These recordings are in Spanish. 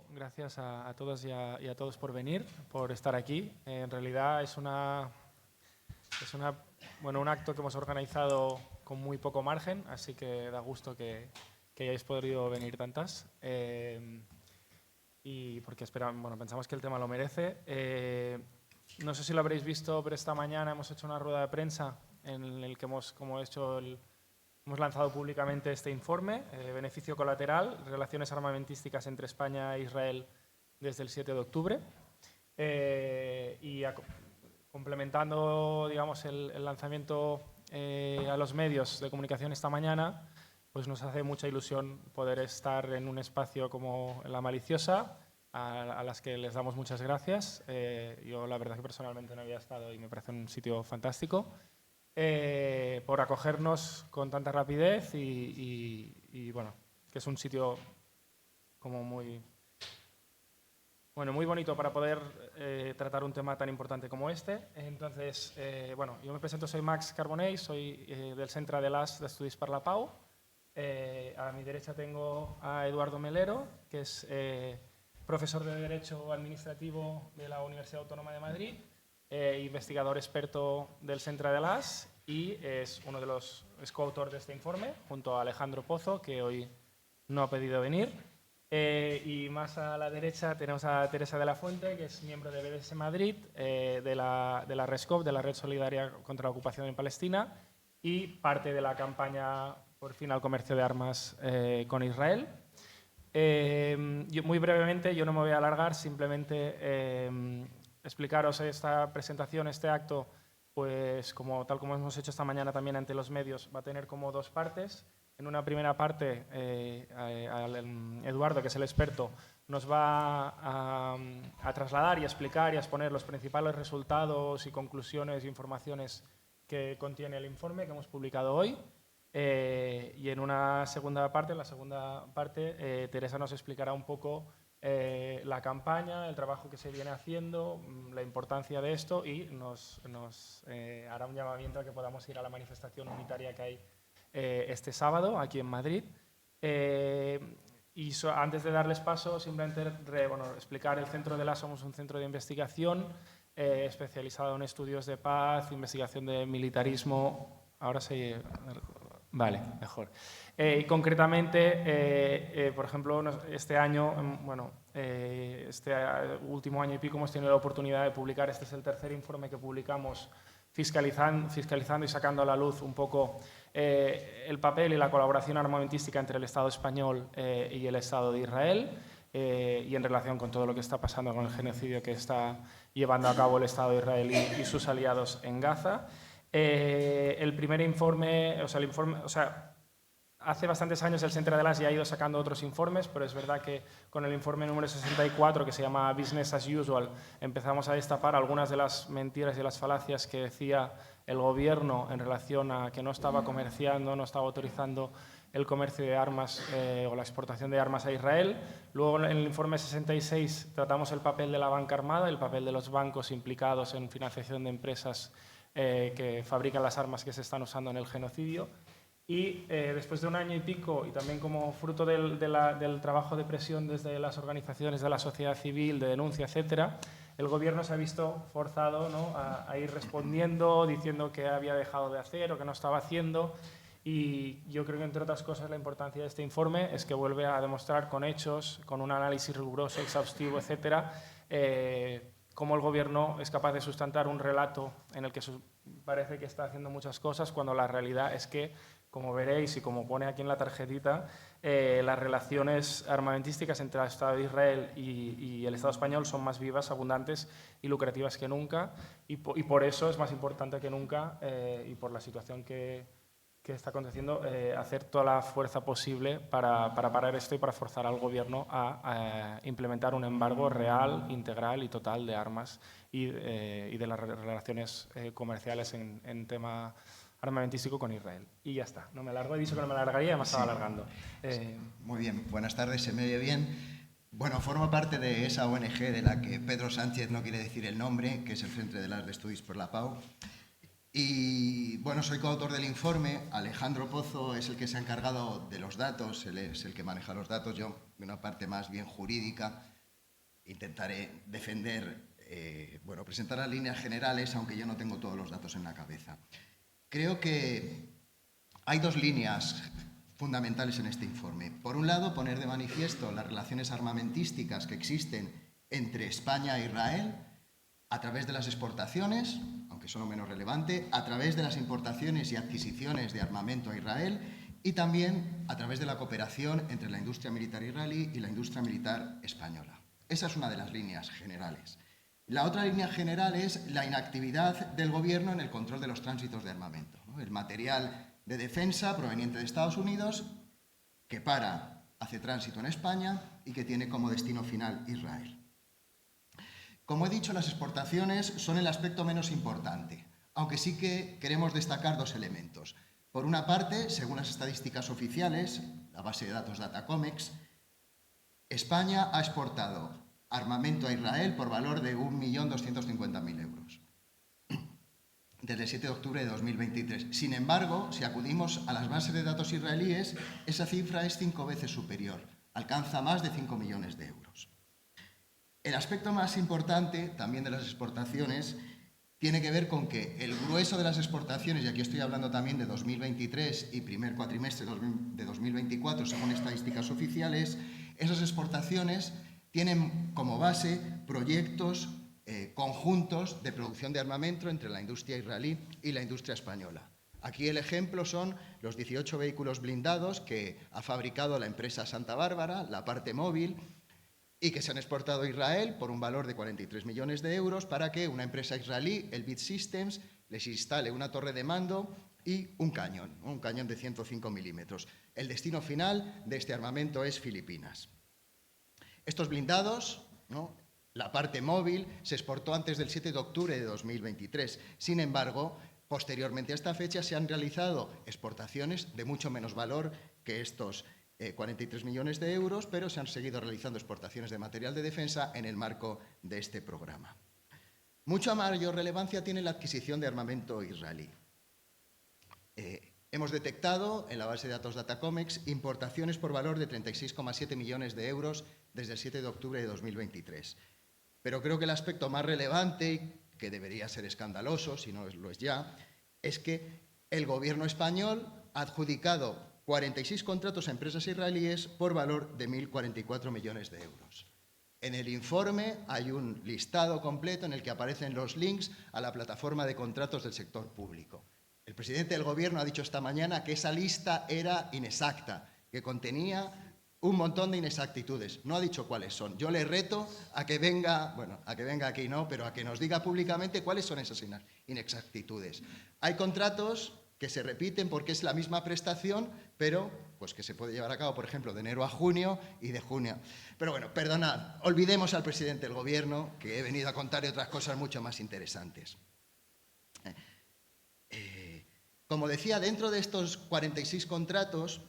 Gracias a todos y a todos por venir, por estar aquí. En realidad es un acto que hemos organizado con muy poco margen, así que da gusto que hayáis podido venir tantas. Y porque pensamos que el tema lo merece. No sé si lo habréis visto, pero esta mañana hemos hecho una rueda de prensa en el que hemos lanzado públicamente este informe, Beneficio colateral, relaciones armamentísticas entre España e Israel desde el 7 de octubre. Complementando, digamos, el lanzamiento a los medios de comunicación esta mañana, pues nos hace mucha ilusión poder estar en un espacio como La Maliciosa, a las que les damos muchas gracias. Yo la verdad que personalmente no había estado y me parece un sitio fantástico. Por acogernos con tanta rapidez y bueno, que es un sitio como muy bonito para poder tratar un tema tan importante como este. Entonces, yo me presento, soy Max Carbonell, soy del Centre de l'AS d'Estudis per la Pau. A mi derecha tengo a Eduardo Melero, que es profesor de Derecho Administrativo de la Universidad Autónoma de Madrid, investigador experto del Centre de l'AS y es coautor de este informe, junto a Alejandro Pozo, que hoy no ha podido venir. Y más a la derecha tenemos a Teresa de la Fuente, que es miembro de BDS Madrid, de la RESCOP, de la Red Solidaria contra la Ocupación en Palestina, y parte de la campaña por fin al comercio de armas con Israel. Muy brevemente, yo no me voy a alargar, simplemente explicaros esta presentación, este acto, pues tal como hemos hecho esta mañana también ante los medios, va a tener como dos partes. En una primera parte, Eduardo, que es el experto, nos va a trasladar y a explicar y a exponer los principales resultados y conclusiones e informaciones que contiene el informe que hemos publicado hoy. Y en una segunda parte, Teresa nos explicará un poco la campaña, el trabajo que se viene haciendo, la importancia de esto y nos hará un llamamiento a que podamos ir a la manifestación unitaria que hay este sábado aquí en Madrid. Antes de darles paso, simplemente explicar el Centro de l'AS. Somos un centro de investigación especializado en estudios de paz, investigación de militarismo. Ahora sí. Vale, mejor. Concretamente, por ejemplo, este año, este último año y pico hemos tenido la oportunidad de publicar, este es el tercer informe que publicamos, fiscalizando y sacando a la luz un poco el papel y la colaboración armamentística entre el Estado español y el Estado de Israel, y en relación con todo lo que está pasando con el genocidio que está llevando a cabo el Estado de Israel y sus aliados en Gaza. El primer informe, hace bastantes años el Centre de l'AS ya ha ido sacando otros informes, pero es verdad que con el informe número 64, que se llama Business as Usual, empezamos a destapar algunas de las mentiras y las falacias que decía el gobierno en relación a que no estaba comerciando, no estaba autorizando el comercio de armas o la exportación de armas a Israel. Luego, en el informe 66, tratamos el papel de la banca armada, el papel de los bancos implicados en financiación de empresas que fabrican las armas que se están usando en el genocidio. Y después de un año y pico, y también como fruto del trabajo de presión desde las organizaciones de la sociedad civil, de denuncia, etcétera, el gobierno se ha visto forzado, ¿no?, a ir respondiendo, diciendo que había dejado de hacer o que no estaba haciendo. Y yo creo que, entre otras cosas, la importancia de este informe es que vuelve a demostrar con hechos, con un análisis riguroso, exhaustivo, etcétera, cómo el gobierno es capaz de sustentar un relato en el que parece que está haciendo muchas cosas, cuando la realidad es que, como veréis y como pone aquí en la tarjetita, las relaciones armamentísticas entre el Estado de Israel y el Estado español son más vivas, abundantes y lucrativas que nunca, y por eso es más importante que nunca, y por la situación que está aconteciendo, hacer toda la fuerza posible para parar esto y para forzar al gobierno a implementar un embargo real, integral y total de armas y de las relaciones comerciales en tema armamentístico con Israel. Y ya está, no me alargo, he dicho que no me alargaría, me estaba alargando. Muy bien, buenas tardes, ¿se me oye bien? Bueno, formo parte de esa ONG de la que Pedro Sánchez no quiere decir el nombre, que es el Centre de l'AS d'Estudis per la Pau. Y bueno, soy coautor del informe. Alejandro Pozo es el que se ha encargado de los datos, él es el que maneja los datos. Yo, de una parte más bien jurídica, intentaré defender, presentar las líneas generales, aunque yo no tengo todos los datos en la cabeza. Creo que hay dos líneas fundamentales en este informe. Por un lado, poner de manifiesto las relaciones armamentísticas que existen entre España e Israel a través de las exportaciones, aunque son lo menos relevante, a través de las importaciones y adquisiciones de armamento a Israel y también a través de la cooperación entre la industria militar israelí y la industria militar española. Esa es una de las líneas generales. La otra línea general es la inactividad del Gobierno en el control de los tránsitos de armamento, ¿no? El material de defensa proveniente de Estados Unidos que hace tránsito en España y que tiene como destino final Israel. Como he dicho, las exportaciones son el aspecto menos importante, aunque sí que queremos destacar dos elementos. Por una parte, según las estadísticas oficiales, la base de datos Datacomex, España ha exportado armamento a Israel por valor de 1.250.000 euros desde el 7 de octubre de 2023. Sin embargo, si acudimos a las bases de datos israelíes, esa cifra es 5 veces superior, alcanza más de 5 millones de euros. El aspecto más importante también de las exportaciones tiene que ver con que el grueso de las exportaciones, y aquí estoy hablando también de 2023 y primer cuatrimestre de 2024, según estadísticas oficiales, esas exportaciones tienen como base proyectos conjuntos de producción de armamento entre la industria israelí y la industria española. Aquí el ejemplo son los 18 vehículos blindados que ha fabricado la empresa Santa Bárbara, la parte móvil, y que se han exportado a Israel por un valor de 43 millones de euros para que una empresa israelí, el Elbit Systems, les instale una torre de mando y un cañón de 105 milímetros. El destino final de este armamento es Filipinas. Estos blindados, ¿no?, la parte móvil, se exportó antes del 7 de octubre de 2023. Sin embargo, posteriormente a esta fecha se han realizado exportaciones de mucho menos valor que estos 43 millones de euros, pero se han seguido realizando exportaciones de material de defensa en el marco de este programa. Mucha mayor relevancia tiene la adquisición de armamento israelí. Hemos detectado en la base de datos Datacomex importaciones por valor de 36,7 millones de euros desde el 7 de octubre de 2023. Pero creo que el aspecto más relevante, y que debería ser escandaloso, si no lo es ya, es que el Gobierno español ha adjudicado 46 contratos a empresas israelíes por valor de 1.044 millones de euros. En el informe hay un listado completo en el que aparecen los links a la plataforma de contratos del sector público. El presidente del Gobierno ha dicho esta mañana que esa lista era inexacta, que contenía un montón de inexactitudes. No ha dicho cuáles son. Yo le reto a que venga, aquí no, pero a que nos diga públicamente cuáles son esas inexactitudes. Hay contratos que se repiten porque es la misma prestación, pero pues que se puede llevar a cabo, por ejemplo, de enero a junio y de junio. Pero bueno, perdonad, olvidemos al presidente del Gobierno, que he venido a contarle otras cosas mucho más interesantes. Como decía, dentro de estos 46 contratos,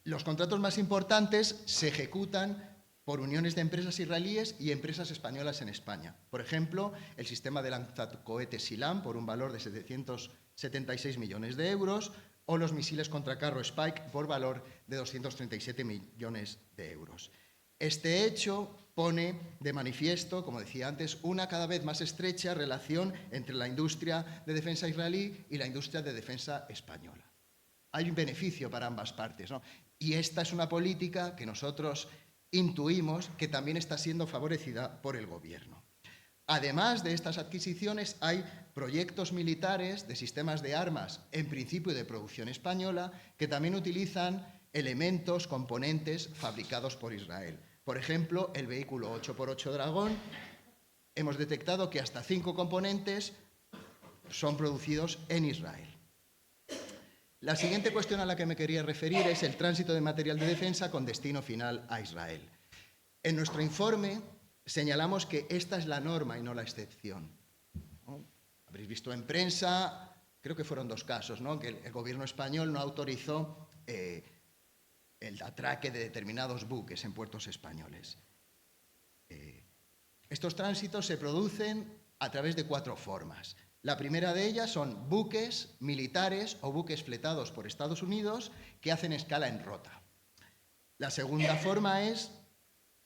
los contratos más importantes se ejecutan por uniones de empresas israelíes y empresas españolas en España. Por ejemplo, el sistema de lanzacohetes SILAM por un valor de 776 millones de euros o los misiles contracarro Spike por valor de 237 millones de euros. Este hecho pone de manifiesto, como decía antes, una cada vez más estrecha relación entre la industria de defensa israelí y la industria de defensa española. Hay un beneficio para ambas partes, ¿no? Y esta es una política que nosotros intuimos que también está siendo favorecida por el Gobierno. Además de estas adquisiciones, hay proyectos militares de sistemas de armas, en principio de producción española, que también utilizan elementos, componentes fabricados por Israel. Por ejemplo, el vehículo 8x8 Dragón, hemos detectado que hasta 5 componentes son producidos en Israel. La siguiente cuestión a la que me quería referir es el tránsito de material de defensa con destino final a Israel. En nuestro informe señalamos que esta es la norma y no la excepción, ¿no? Habréis visto en prensa, creo que fueron 2 casos, ¿no?, que el Gobierno español no autorizó el atraque de determinados buques en puertos españoles. Estos tránsitos se producen a través de 4 formas. La primera de ellas son buques militares o buques fletados por Estados Unidos que hacen escala en Rota. La segunda forma es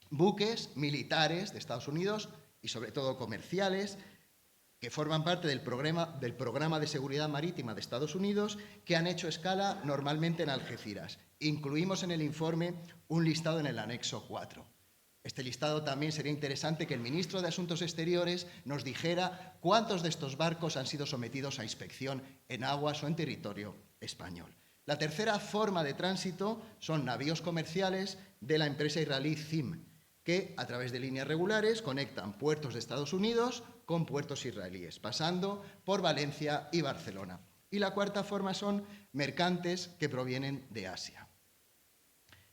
buques militares de Estados Unidos y sobre todo comerciales que forman parte del programa de seguridad marítima de Estados Unidos que han hecho escala normalmente en Algeciras. Incluimos en el informe un listado en el anexo 4. Este listado también sería interesante que el ministro de Asuntos Exteriores nos dijera cuántos de estos barcos han sido sometidos a inspección en aguas o en territorio español. La tercera forma de tránsito son navíos comerciales de la empresa israelí ZIM, que a través de líneas regulares conectan puertos de Estados Unidos con puertos israelíes, pasando por Valencia y Barcelona. Y la cuarta forma son mercantes que provienen de Asia.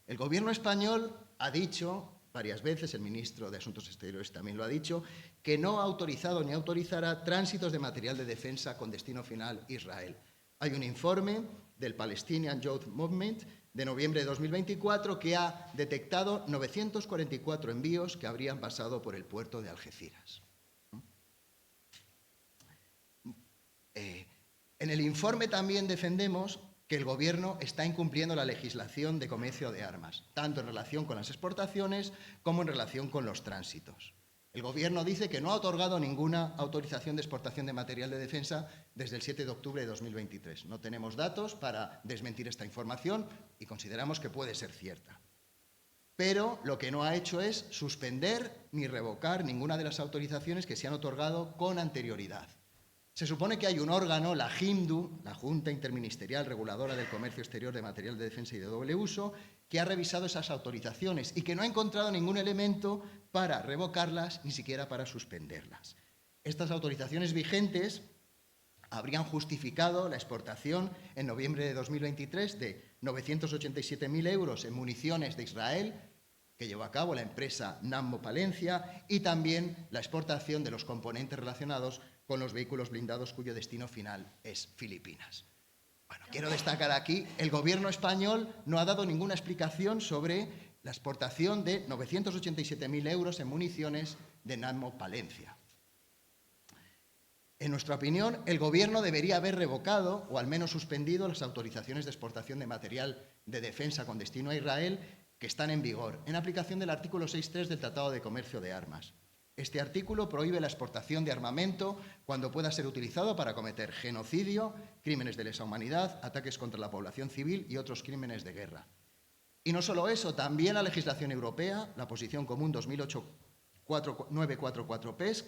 El gobierno español ha dicho varias veces, el ministro de Asuntos Exteriores también lo ha dicho, que no ha autorizado ni autorizará tránsitos de material de defensa con destino final Israel. Hay un informe del Palestinian Youth Movement de noviembre de 2024 que ha detectado 944 envíos que habrían pasado por el puerto de Algeciras. En el informe también defendemos que el Gobierno está incumpliendo la legislación de comercio de armas, tanto en relación con las exportaciones como en relación con los tránsitos. El Gobierno dice que no ha otorgado ninguna autorización de exportación de material de defensa desde el 7 de octubre de 2023. No tenemos datos para desmentir esta información y consideramos que puede ser cierta. Pero lo que no ha hecho es suspender ni revocar ninguna de las autorizaciones que se han otorgado con anterioridad. Se supone que hay un órgano, la JIMDU, la Junta Interministerial Reguladora del Comercio Exterior de Material de Defensa y de Doble Uso, que ha revisado esas autorizaciones y que no ha encontrado ningún elemento para revocarlas ni siquiera para suspenderlas. Estas autorizaciones vigentes habrían justificado la exportación en noviembre de 2023 de 987.000 euros en municiones de Israel, que llevó a cabo la empresa Nammo Palencia, y también la exportación de los componentes relacionados con los vehículos blindados cuyo destino final es Filipinas. Bueno, quiero destacar aquí, el Gobierno español no ha dado ninguna explicación sobre la exportación de 987.000 euros en municiones de Nammo Palencia. En nuestra opinión, el Gobierno debería haber revocado o al menos suspendido las autorizaciones de exportación de material de defensa con destino a Israel que están en vigor, en aplicación del artículo 6.3 del Tratado de Comercio de Armas. Este artículo prohíbe la exportación de armamento cuando pueda ser utilizado para cometer genocidio, crímenes de lesa humanidad, ataques contra la población civil y otros crímenes de guerra. Y no solo eso, también la legislación europea, la Posición Común 2008-944 PESC,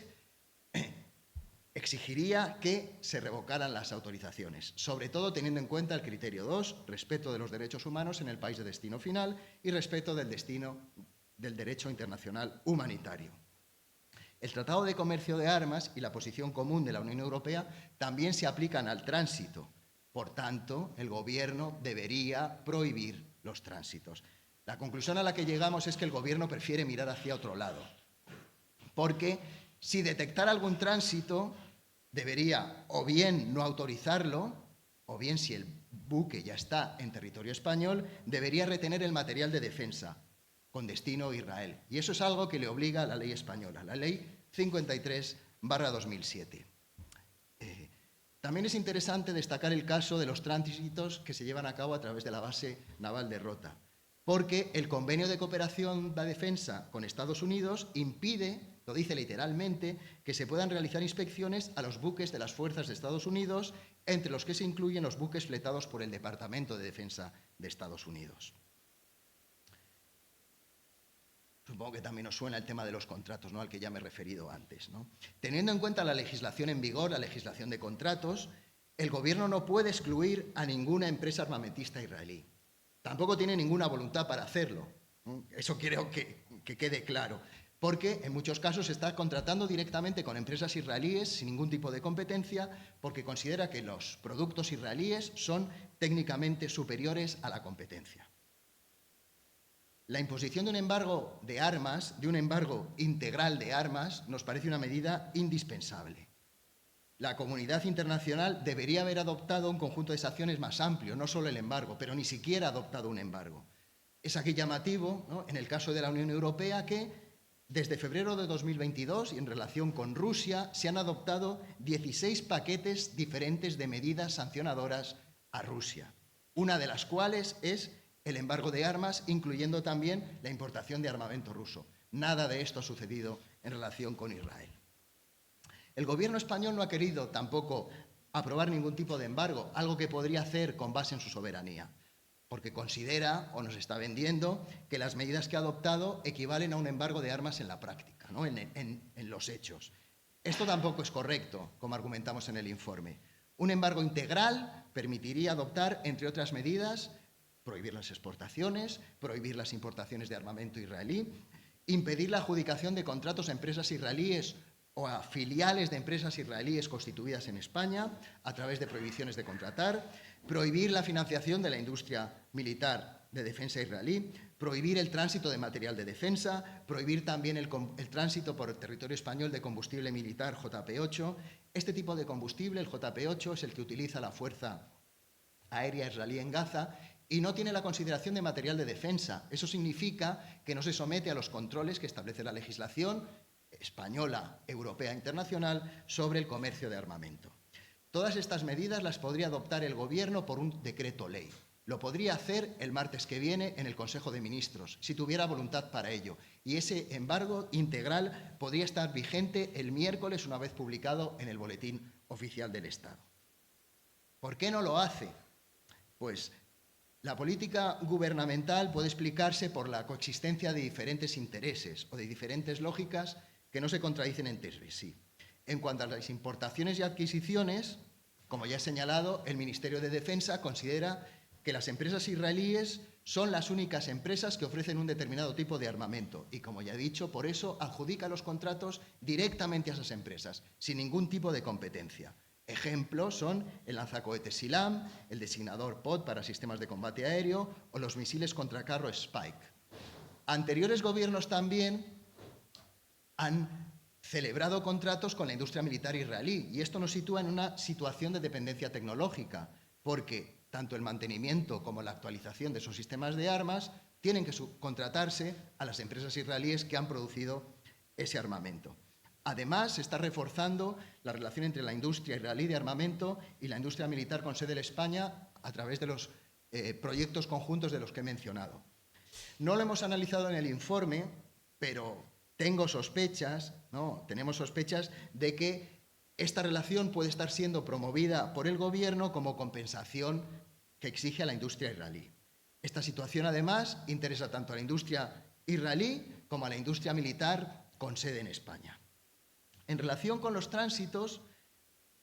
exigiría que se revocaran las autorizaciones, sobre todo teniendo en cuenta el criterio 2, respeto de los derechos humanos en el país de destino final y respeto del derecho internacional humanitario. El Tratado de Comercio de Armas y la Posición Común de la Unión Europea también se aplican al tránsito. Por tanto, el Gobierno debería prohibir los tránsitos. La conclusión a la que llegamos es que el Gobierno prefiere mirar hacia otro lado, porque si detectara algún tránsito, debería o bien no autorizarlo, o bien, si el buque ya está en territorio español, debería retener el material de defensa con destino a Israel. Y eso es algo que le obliga a la ley española, la ley 53/2007. También es interesante destacar el caso de los tránsitos que se llevan a cabo a través de la base naval de Rota, porque el convenio de cooperación de defensa con Estados Unidos impide, lo dice literalmente, que se puedan realizar inspecciones a los buques de las fuerzas de Estados Unidos, entre los que se incluyen los buques fletados por el Departamento de Defensa de Estados Unidos. Supongo que también os suena el tema de los contratos, ¿no?, al que ya me he referido antes, ¿no? Teniendo en cuenta la legislación en vigor, la legislación de contratos, el Gobierno no puede excluir a ninguna empresa armamentista israelí. Tampoco tiene ninguna voluntad para hacerlo, ¿no? Eso quiero que quede claro, porque en muchos casos se está contratando directamente con empresas israelíes sin ningún tipo de competencia, porque considera que los productos israelíes son técnicamente superiores a la competencia. La imposición de un embargo de armas, de un embargo integral de armas, nos parece una medida indispensable. La comunidad internacional debería haber adoptado un conjunto de sanciones más amplio, no solo el embargo, pero ni siquiera ha adoptado un embargo. Es aquí llamativo, ¿no?, en el caso de la Unión Europea, que Desde febrero de 2022 y en relación con Rusia se han adoptado 16 paquetes diferentes de medidas sancionadoras a Rusia, una de las cuales es el embargo de armas, incluyendo también la importación de armamento ruso. Nada de esto ha sucedido en relación con Israel. El gobierno español no ha querido tampoco aprobar ningún tipo de embargo, algo que podría hacer con base en su soberanía, porque considera, o nos está vendiendo, que las medidas que ha adoptado equivalen a un embargo de armas en la práctica, ¿no? en los hechos. Esto tampoco es correcto, como argumentamos en el informe. Un embargo integral permitiría adoptar, entre otras medidas, prohibir las exportaciones, prohibir las importaciones de armamento israelí, impedir la adjudicación de contratos a empresas israelíes o a filiales de empresas israelíes constituidas en España a través de prohibiciones de contratar, prohibir la financiación de la industria militar de defensa israelí, prohibir el tránsito de material de defensa, prohibir también el tránsito por el territorio español de combustible militar JP8. Este tipo de combustible, el JP8, es el que utiliza la Fuerza Aérea Israelí en Gaza y no tiene la consideración de material de defensa. Eso significa que no se somete a los controles que establece la legislación española, europea e internacional sobre el comercio de armamento. Todas estas medidas las podría adoptar el Gobierno por un decreto ley. Lo podría hacer el martes que viene en el Consejo de Ministros, si tuviera voluntad para ello. Y ese embargo integral podría estar vigente el miércoles, una vez publicado en el Boletín Oficial del Estado. ¿Por qué no lo hace? Pues la política gubernamental puede explicarse por la coexistencia de diferentes intereses o de diferentes lógicas que no se contradicen entre sí. En cuanto a las importaciones y adquisiciones, como ya he señalado, el Ministerio de Defensa considera que las empresas israelíes son las únicas empresas que ofrecen un determinado tipo de armamento y, como ya he dicho, por eso adjudica los contratos directamente a esas empresas, sin ningún tipo de competencia. Ejemplos son el lanzacohetes SILAM, el designador POD para sistemas de combate aéreo o los misiles contracarro Spike. Anteriores gobiernos también han celebrado contratos con la industria militar israelí y esto nos sitúa en una situación de dependencia tecnológica, porque tanto el mantenimiento como la actualización de esos sistemas de armas tienen que subcontratarse a las empresas israelíes que han producido ese armamento. Además, se está reforzando la relación entre la industria israelí de armamento y la industria militar con sede en España a través de los proyectos conjuntos de los que he mencionado. No lo hemos analizado en el informe, pero tenemos sospechas de que esta relación puede estar siendo promovida por el Gobierno como compensación que exige a la industria israelí. Esta situación, además, interesa tanto a la industria israelí como a la industria militar con sede en España. En relación con los tránsitos,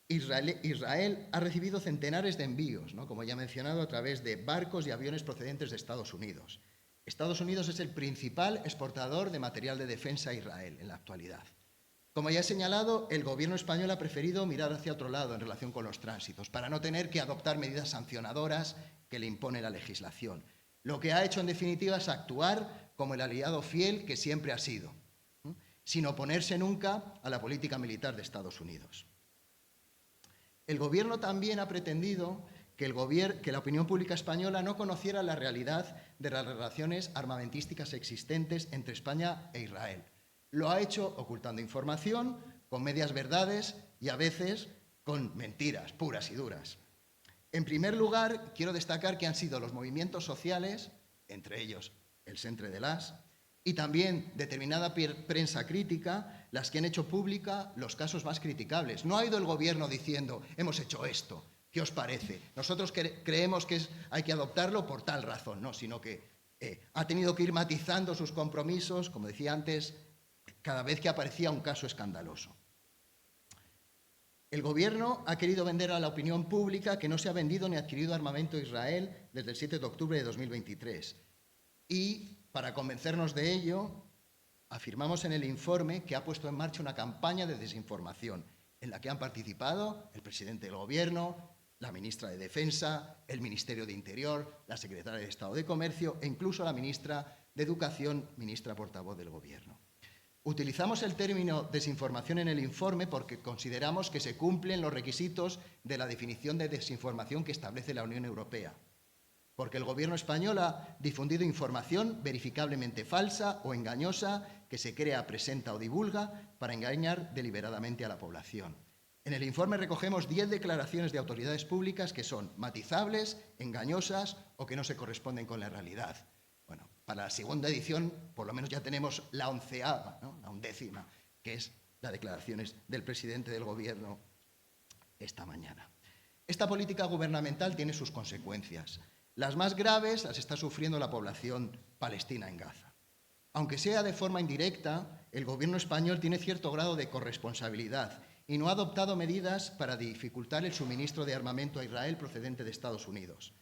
Israel ha recibido centenares de envíos, como ya he mencionado, a través de barcos y aviones procedentes de Estados Unidos. Estados Unidos es el principal exportador de material de defensa a Israel en la actualidad. Como ya he señalado, el Gobierno español ha preferido mirar hacia otro lado en relación con los tránsitos, para no tener que adoptar medidas sancionadoras que le impone la legislación. Lo que ha hecho, en definitiva, es actuar como el aliado fiel que siempre ha sido, sin oponerse nunca a la política militar de Estados Unidos. El Gobierno también ha pretendido que la opinión pública española no conociera la realidad de las relaciones armamentísticas existentes entre España e Israel. Lo ha hecho ocultando información, con medias verdades y a veces con mentiras puras y duras. En primer lugar, quiero destacar que han sido los movimientos sociales, entre ellos el Centre de l'As, y también determinada prensa crítica, las que han hecho pública los casos más criticables. No ha ido el Gobierno diciendo, hemos hecho esto, ¿qué os parece? Nosotros creemos que hay que adoptarlo por tal razón, no, sino que ha tenido que ir matizando sus compromisos, como decía antes, cada vez que aparecía un caso escandaloso. El Gobierno ha querido vender a la opinión pública que no se ha vendido ni adquirido armamento a Israel desde el 7 de octubre de 2023. Y, para convencernos de ello, afirmamos en el informe que ha puesto en marcha una campaña de desinformación en la que han participado el presidente del Gobierno, la ministra de Defensa, el Ministerio de Interior, la secretaria de Estado de Comercio e incluso la ministra de Educación, ministra portavoz del Gobierno. Utilizamos el término desinformación en el informe porque consideramos que se cumplen los requisitos de la definición de desinformación que establece la Unión Europea, porque el Gobierno español ha difundido información verificablemente falsa o engañosa que se crea, presenta o divulga para engañar deliberadamente a la población. En el informe recogemos 10 declaraciones de autoridades públicas que son matizables, engañosas o que no se corresponden con la realidad. Bueno, para la segunda edición, por lo menos ya tenemos la 11ª, ¿no? La 11ª, que es las declaraciones del presidente del Gobierno esta mañana. Esta política gubernamental tiene sus consecuencias. Las más graves las está sufriendo la población palestina en Gaza. Aunque sea de forma indirecta, el Gobierno español tiene cierto grado de corresponsabilidad y no ha adoptado medidas para dificultar el suministro de armamento a Israel procedente de Estados Unidos.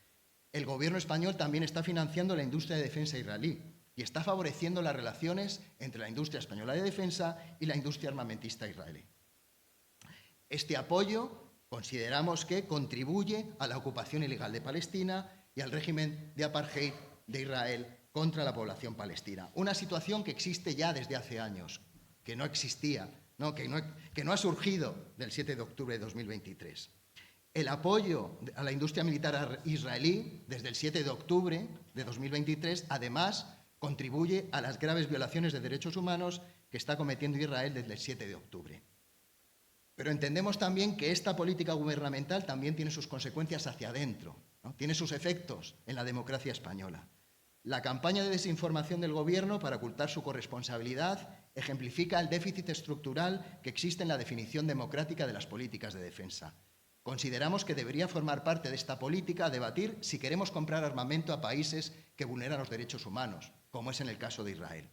El Gobierno español también está financiando la industria de defensa israelí y está favoreciendo las relaciones entre la industria española de defensa y la industria armamentista israelí. Este apoyo consideramos que contribuye a la ocupación ilegal de Palestina y al régimen de apartheid de Israel contra la población palestina. Una situación que existe ya desde hace años, que no existía, que no ha surgido del 7 de octubre de 2023. El apoyo a la industria militar israelí desde el 7 de octubre de 2023, además, contribuye a las graves violaciones de derechos humanos que está cometiendo Israel desde el 7 de octubre. Pero entendemos también que esta política gubernamental también tiene sus consecuencias hacia adentro, ¿no? Tiene sus efectos en la democracia española. La campaña de desinformación del Gobierno para ocultar su corresponsabilidad ejemplifica el déficit estructural que existe en la definición democrática de las políticas de defensa. Consideramos que debería formar parte de esta política debatir si queremos comprar armamento a países que vulneran los derechos humanos, como es en el caso de Israel.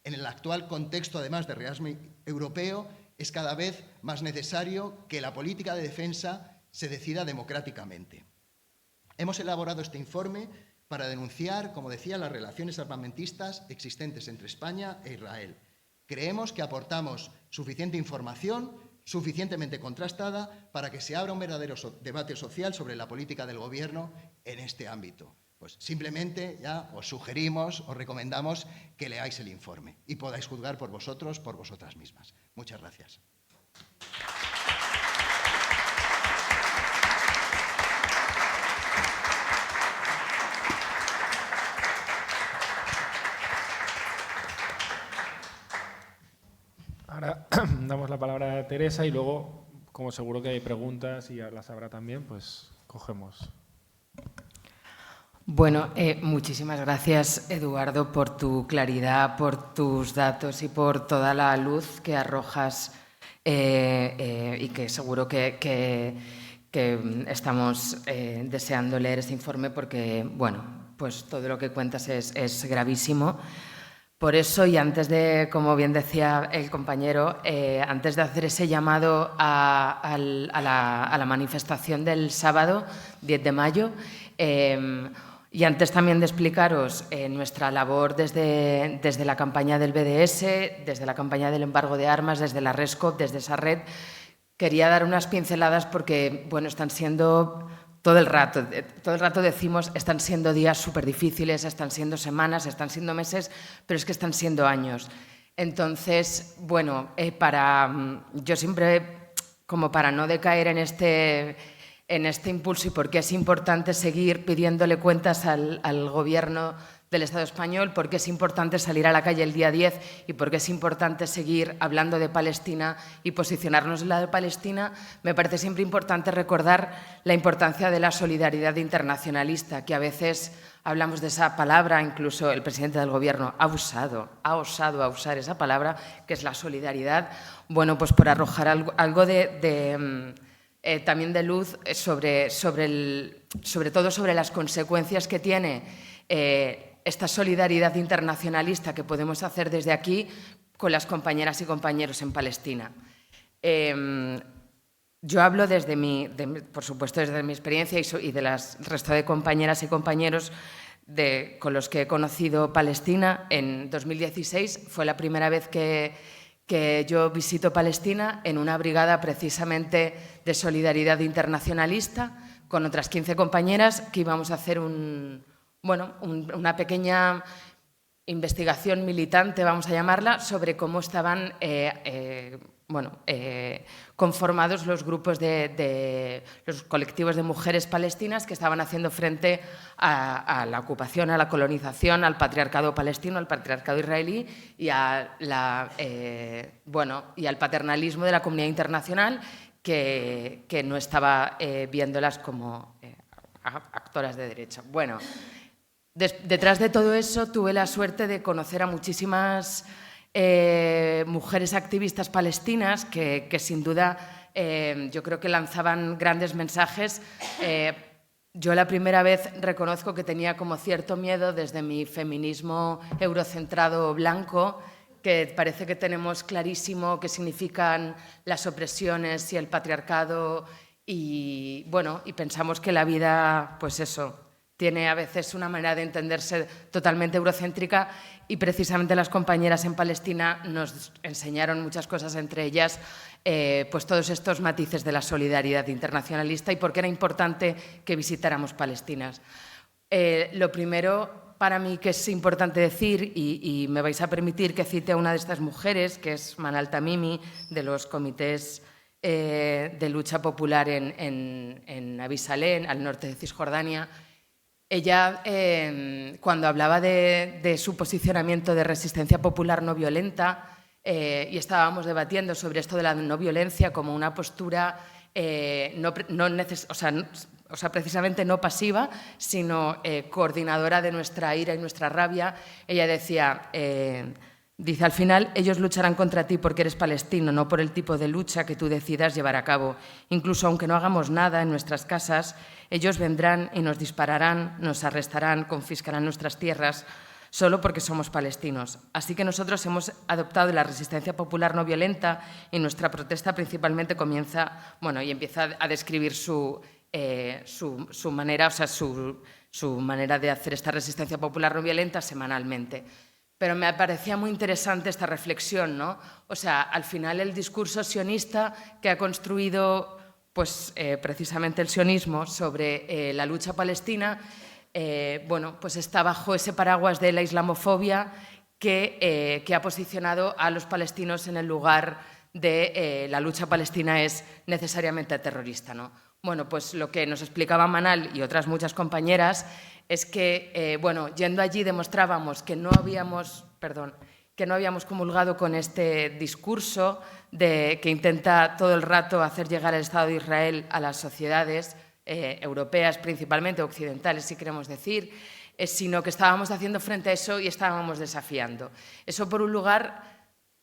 En el actual contexto, además de realismo europeo, es cada vez más necesario que la política de defensa se decida democráticamente. Hemos elaborado este informe para denunciar, como decía, las relaciones armamentistas existentes entre España e Israel. Creemos que aportamos suficiente información, suficientemente contrastada, para que se abra un verdadero debate social sobre la política del Gobierno en este ámbito. Pues simplemente ya os sugerimos, os recomendamos que leáis el informe y podáis juzgar por vosotros, por vosotras mismas. Muchas gracias. Ahora damos la palabra a Teresa y luego, como seguro que hay preguntas y las habrá también, pues cogemos. Bueno, muchísimas gracias, Eduardo, por tu claridad, por tus datos y por toda la luz que arrojas y que seguro que estamos deseando leer este informe porque, bueno, pues todo lo que cuentas es gravísimo. Por eso, y antes de, como bien decía el compañero, antes de hacer ese llamado a la manifestación del sábado 10 de mayo, y antes también de explicaros nuestra labor desde la campaña del BDS, desde la campaña del embargo de armas, desde la RESCOP, desde esa red, quería dar unas pinceladas porque, bueno, están siendo... Todo el rato decimos, están siendo días súper difíciles, están siendo semanas, están siendo meses, pero es que están siendo años. Entonces, bueno, yo siempre, como para no decaer en este impulso y porque es importante seguir pidiéndole cuentas al Gobierno del Estado español, porque es importante salir a la calle el día 10 y porque es importante seguir hablando de Palestina y posicionarnos en la de Palestina, me parece siempre importante recordar la importancia de la solidaridad internacionalista, que a veces hablamos de esa palabra, incluso el presidente del Gobierno ha osado a usar esa palabra, que es la solidaridad, bueno, pues por arrojar algo también de luz sobre todo sobre las consecuencias que tiene esta solidaridad internacionalista que podemos hacer desde aquí con las compañeras y compañeros en Palestina. Yo hablo por supuesto, desde mi experiencia y de las resto de compañeras y compañeros con los que he conocido Palestina. En 2016 fue la primera vez que yo visito Palestina en una brigada precisamente de solidaridad internacionalista con otras 15 compañeras que íbamos a hacer una pequeña investigación militante, vamos a llamarla, sobre cómo estaban conformados los grupos los colectivos de mujeres palestinas que estaban haciendo frente a la ocupación, a la colonización, al patriarcado palestino, al patriarcado israelí y y al paternalismo de la comunidad internacional que no estaba viéndolas como actoras de derecho. Bueno, detrás de todo eso tuve la suerte de conocer a muchísimas mujeres activistas palestinas que sin duda yo creo que lanzaban grandes mensajes. Yo la primera vez reconozco que tenía como cierto miedo desde mi feminismo eurocentrado blanco, que parece que tenemos clarísimo qué significan las opresiones y el patriarcado y pensamos que la vida, pues eso, tiene a veces una manera de entenderse totalmente eurocéntrica y precisamente las compañeras en Palestina nos enseñaron muchas cosas, entre ellas pues todos estos matices de la solidaridad internacionalista y por qué era importante que visitáramos Palestina. Lo primero para mí que es importante decir, y me vais a permitir que cite a una de estas mujeres, que es Manal Tamimi, de los comités de lucha popular en Abisalén, al norte de Cisjordania. Ella, cuando hablaba de su posicionamiento de resistencia popular no violenta, y estábamos debatiendo sobre esto de la no violencia como una postura precisamente no pasiva, sino coordinadora de nuestra ira y nuestra rabia, ella decía, dice, al final ellos lucharán contra ti porque eres palestino, no por el tipo de lucha que tú decidas llevar a cabo. Incluso aunque no hagamos nada en nuestras casas, ellos vendrán y nos dispararán, nos arrestarán, confiscarán nuestras tierras, solo porque somos palestinos. Así que nosotros hemos adoptado la resistencia popular no violenta y nuestra protesta principalmente comienza, y empieza a describir su manera, su manera de hacer esta resistencia popular no violenta semanalmente. Pero me parecía muy interesante esta reflexión, ¿no? Al final el discurso sionista que ha construido precisamente el sionismo sobre la lucha palestina, pues está bajo ese paraguas de la islamofobia que ha posicionado a los palestinos en el lugar de la lucha palestina es necesariamente terrorista, ¿no? Pues lo que nos explicaba Manal y otras muchas compañeras es que, yendo allí demostrábamos que no habíamos comulgado con este discurso que intenta todo el rato hacer llegar el Estado de Israel a las sociedades europeas, principalmente occidentales, si queremos decir, sino que estábamos haciendo frente a eso y estábamos desafiando. Eso, por un lugar,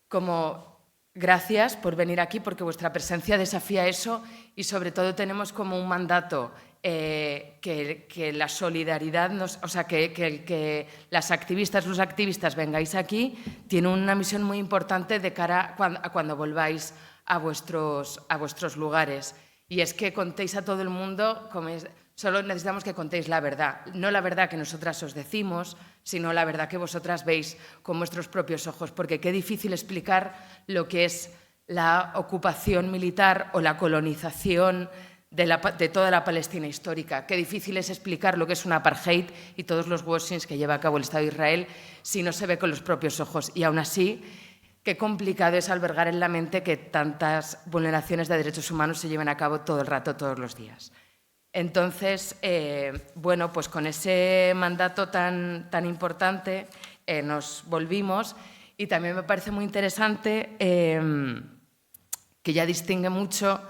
como gracias por venir aquí, porque vuestra presencia desafía eso y, sobre todo, tenemos como un mandato que la solidaridad, que las activistas, los activistas vengáis aquí, tiene una misión muy importante de cara a cuando volváis a vuestros lugares. Y es que contéis a todo el mundo, solo necesitamos que contéis la verdad. No la verdad que nosotras os decimos, sino la verdad que vosotras veis con vuestros propios ojos. Porque qué difícil explicar lo que es la ocupación militar o la colonización de toda la Palestina histórica. Qué difícil es explicar lo que es un apartheid y todos los washings que lleva a cabo el Estado de Israel si no se ve con los propios ojos. Y aún así, qué complicado es albergar en la mente que tantas vulneraciones de derechos humanos se lleven a cabo todo el rato, todos los días. Entonces, pues con ese mandato tan importante nos volvimos y también me parece muy interesante que ya distingue mucho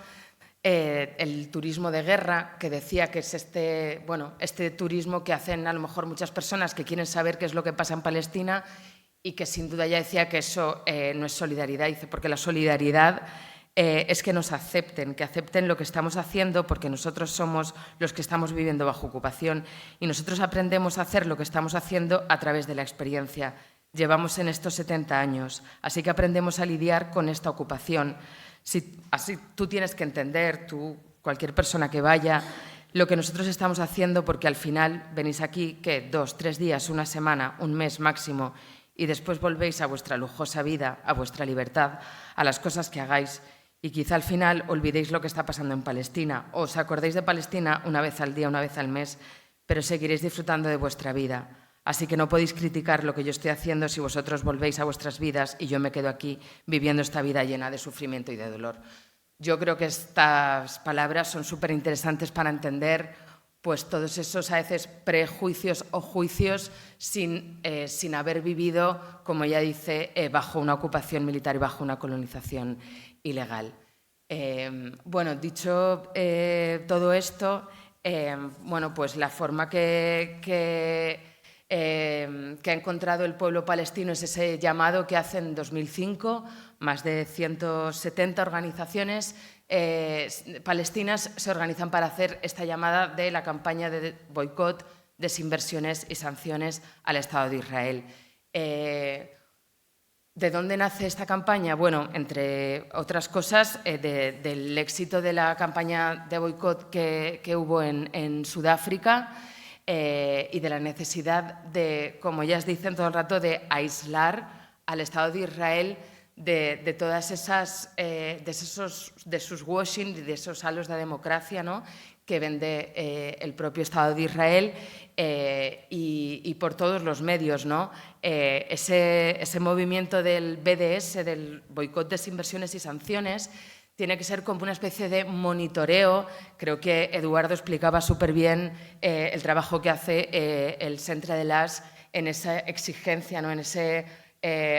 el turismo de guerra, que decía que es este turismo que hacen a lo mejor muchas personas que quieren saber qué es lo que pasa en Palestina y que sin duda ya decía que eso no es solidaridad, dice, porque la solidaridad es que nos acepten, que acepten lo que estamos haciendo, porque nosotros somos los que estamos viviendo bajo ocupación y nosotros aprendemos a hacer lo que estamos haciendo a través de la experiencia. Llevamos en estos 70 años, así que aprendemos a lidiar con esta ocupación. Así tú tienes que entender, cualquier persona que vaya, lo que nosotros estamos haciendo, porque al final venís aquí, ¿qué? 2, 3 días, una semana, un mes máximo, y después volvéis a vuestra lujosa vida, a vuestra libertad, a las cosas que hagáis. Y quizá al final olvidéis lo que está pasando en Palestina, o os acordéis de Palestina una vez al día, una vez al mes, pero seguiréis disfrutando de vuestra vida. Así que no podéis criticar lo que yo estoy haciendo si vosotros volvéis a vuestras vidas y yo me quedo aquí viviendo esta vida llena de sufrimiento y de dolor. Yo creo que estas palabras son súper interesantes para entender pues, todos esos a veces prejuicios o juicios sin haber vivido, como ya dice, bajo una ocupación militar y bajo una colonización ilegal. Bueno, dicho todo esto, bueno, pues la forma que ha encontrado el pueblo palestino es ese llamado que hace en 2005, más de 170 organizaciones palestinas se organizan para hacer esta llamada de la campaña de boicot, desinversiones y sanciones al Estado de Israel. ¿De dónde nace esta campaña? Bueno, entre otras cosas, del éxito de la campaña de boicot que hubo en Sudáfrica y de la necesidad de, como ellas dicen todo el rato, de aislar al Estado de Israel de todas esas, de sus washing, de esos halos de democracia, ¿no?, que vende el propio Estado de Israel y por todos los medios, ¿no? Ese movimiento del BDS, del boicot, desinversiones y sanciones, tiene que ser como una especie de monitoreo. Creo que Eduardo explicaba súper bien el trabajo que hace el Centre de l'As en esa exigencia, ¿no?, en ese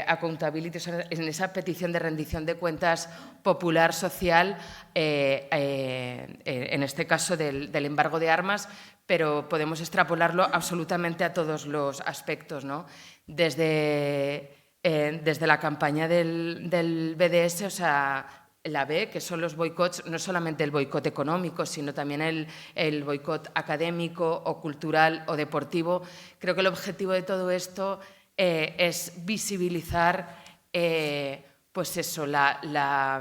accountability, en esa petición de rendición de cuentas popular social, en este caso del embargo de armas, pero podemos extrapolarlo absolutamente a todos los aspectos, ¿no? Desde la campaña del BDS, o sea, la B, que son los boicots, no solamente el boicot económico, sino también el boicot académico o cultural o deportivo. Creo que el objetivo de todo esto es visibilizar pues eso, la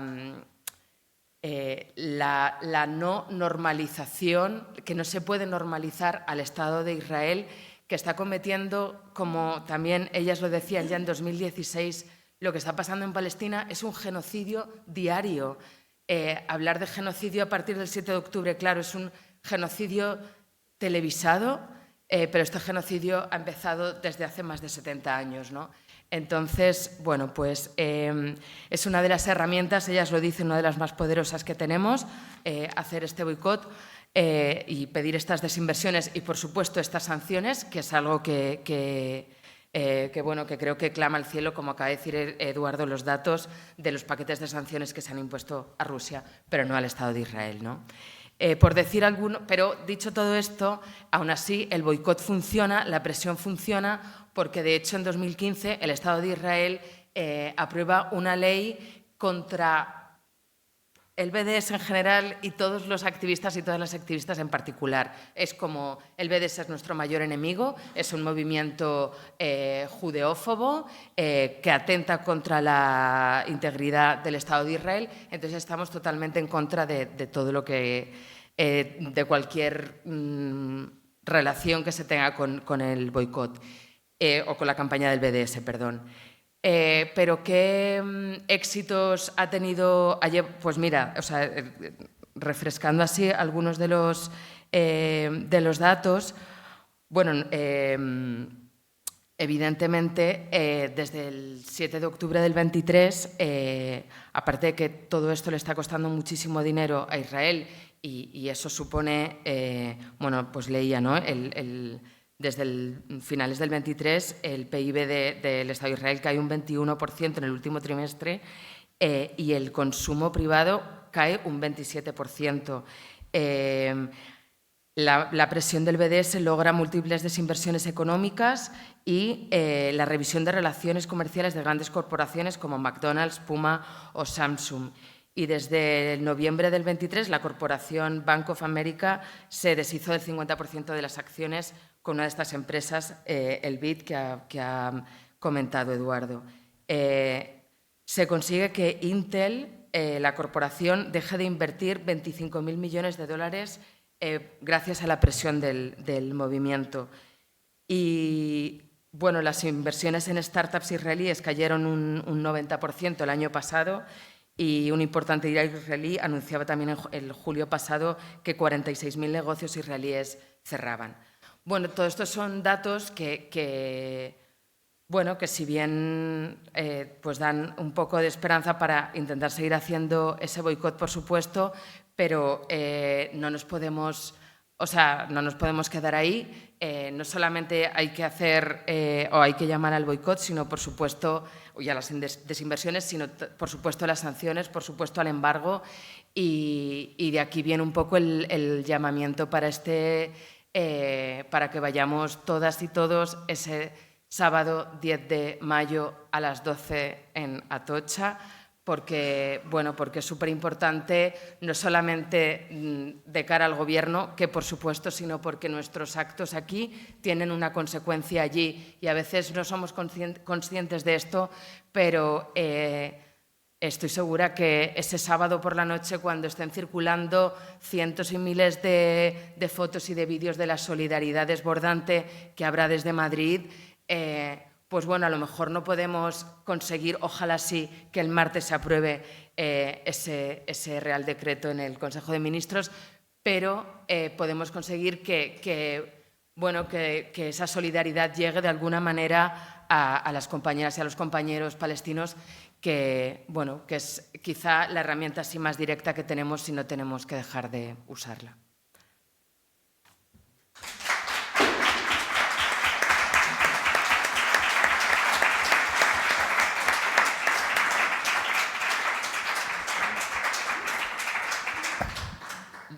no normalización, que no se puede normalizar al Estado de Israel, que está cometiendo, como también ellas lo decían ya en 2016, lo que está pasando en Palestina es un genocidio diario. Hablar de genocidio a partir del 7 de octubre, claro, es un genocidio televisado, pero este genocidio ha empezado desde hace más de 70 años, ¿no? Entonces, bueno, pues es una de las herramientas, ellas lo dicen, una de las más poderosas que tenemos, hacer este boicot y pedir estas desinversiones y, por supuesto, estas sanciones, que es algo que creo que clama al cielo, como acaba de decir Eduardo, los datos de los paquetes de sanciones que se han impuesto a Rusia, pero no al Estado de Israel, ¿no? Por decir alguno, pero dicho todo esto, aún así el boicot funciona, la presión funciona, porque de hecho en 2015 el Estado de Israel aprueba una ley contra el BDS en general y todos los activistas y todas las activistas en particular. Es como el BDS es nuestro mayor enemigo, es un movimiento judeófobo que atenta contra la integridad del Estado de Israel, entonces estamos totalmente en contra de todo lo que, de cualquier relación que se tenga con el boicot o con la campaña del BDS, perdón. Pero ¿qué éxitos ha tenido ayer? Pues mira, o sea, refrescando así algunos de los datos, bueno, evidentemente desde el 7 de octubre del 23, aparte de que todo esto le está costando muchísimo dinero a Israel y eso supone, bueno, pues leía, ¿no?, desde finales del 23, el PIB del Estado de Israel cae un 21% en el último trimestre y el consumo privado cae un 27%. La presión del BDS logra múltiples desinversiones económicas y la revisión de relaciones comerciales de grandes corporaciones como McDonald's, Puma o Samsung. Y desde el noviembre del 23, la corporación Bank of America se deshizo del 50% de las acciones con una de estas empresas, el BIT, que ha comentado Eduardo. Se consigue que Intel, la corporación, deje de invertir 25.000 millones de dólares gracias a la presión del movimiento. Y bueno, las inversiones en startups israelíes cayeron un 90% el año pasado. Y un importante diario israelí anunciaba también el julio pasado que 46.000 negocios israelíes cerraban. Bueno, todos estos son datos que si bien pues dan un poco de esperanza para intentar seguir haciendo ese boicot, por supuesto, pero no nos podemos quedar ahí. No solamente hay que hacer o hay que llamar al boicot, sino, por supuesto, y a las desinversiones, sino, por supuesto, a las sanciones, por supuesto, al embargo. Y de aquí viene un poco el llamamiento para que vayamos todas y todos ese sábado 10 de mayo a las 12 en Atocha, porque es súper importante, no solamente de cara al Gobierno, que por supuesto, sino porque nuestros actos aquí tienen una consecuencia allí y a veces no somos conscientes de esto, pero estoy segura que ese sábado por la noche, cuando estén circulando cientos y miles de fotos y de vídeos de la solidaridad desbordante que habrá desde Madrid, pues bueno, a lo mejor no podemos conseguir, ojalá sí, que el martes se apruebe ese Real Decreto en el Consejo de Ministros, pero podemos conseguir que esa solidaridad llegue de alguna manera a las compañeras y a los compañeros palestinos, que es quizá la herramienta así más directa que tenemos si no tenemos que dejar de usarla.